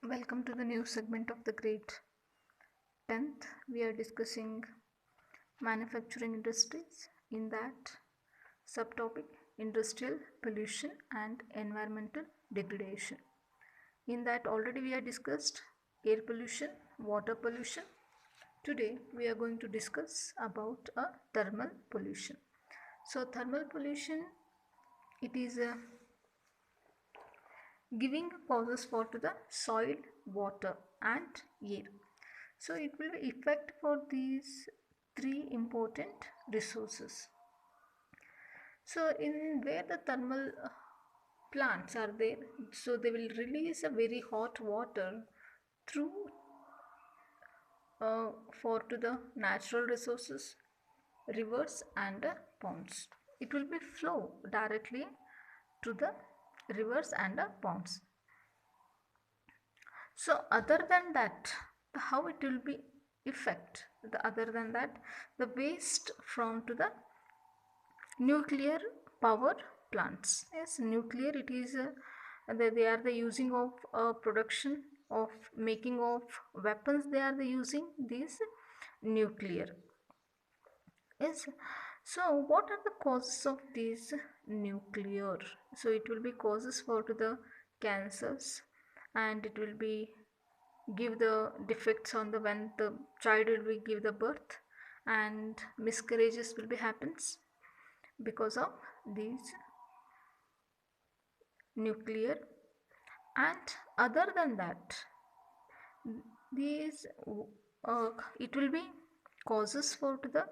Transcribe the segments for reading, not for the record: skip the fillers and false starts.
Welcome to the new segment of the grade 10th. We are discussing manufacturing industries. In that subtopic, industrial pollution and environmental degradation. In that already we have discussed air pollution, water pollution. Today we are going to discuss about a thermal pollution. So thermal pollution, it is a giving causes for to the soil, water and air. So it will effect for these three important resources. So in where the thermal plants are there, so they will release a very hot water through for to the natural resources, rivers and ponds. It will be flow directly to the rivers and ponds. So other than that, how it will be effect, the other than that, the waste from to the nuclear power plants. Yes, nuclear, it is they are the using of production of making of weapons. They are the using these nuclear. Yes. So what are the causes of these nuclear? So it will be causes for to the cancers, and it will be give the defects on the when the child will be give the birth, and miscarriages will be happens because of these nuclear. And other than that, these it will be causes for to the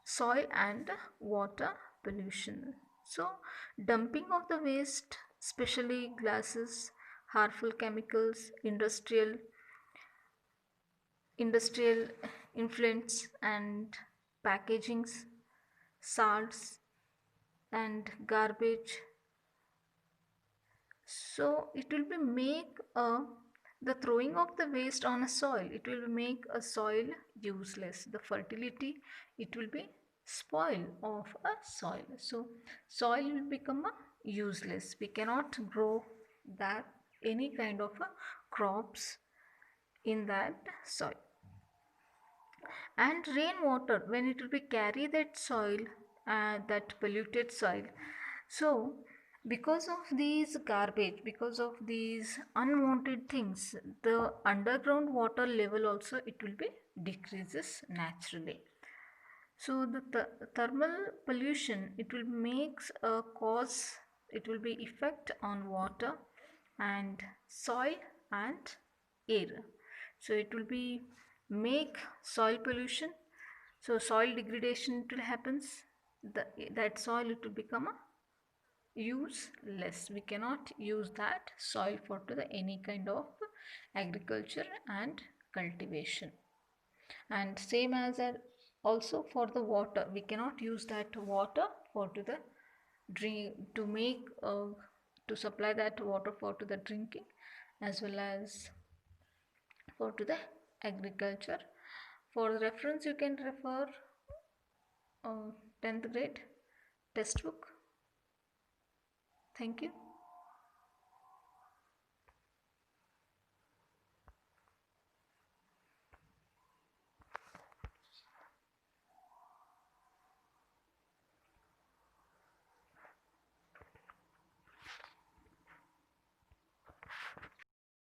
soil and water pollution. So dumping of the waste, especially glasses, harmful chemicals, industrial influence and packagings, salts and garbage. So it will be make the throwing of the waste on a soil, it will make a soil useless. The fertility, it will be spoil of a soil. So soil will become a useless. We cannot grow that any kind of a crops in that soil. And rainwater, when it will be carry that soil, that polluted soil, so because of these garbage, because of these unwanted things, the underground water level also it will be decreases naturally. So the thermal pollution, it will makes a cause, it will be effect on water and soil and air. So it will be make soil pollution. So soil degradation, it will happens. That soil, it will become a useless. We cannot use that soil for to the any kind of agriculture and cultivation. And same as also for the water, we cannot use that water for to the drink, to make to supply that water for to the drinking, as well as for to the agriculture. For reference, you can refer 10th grade textbook. Thank you.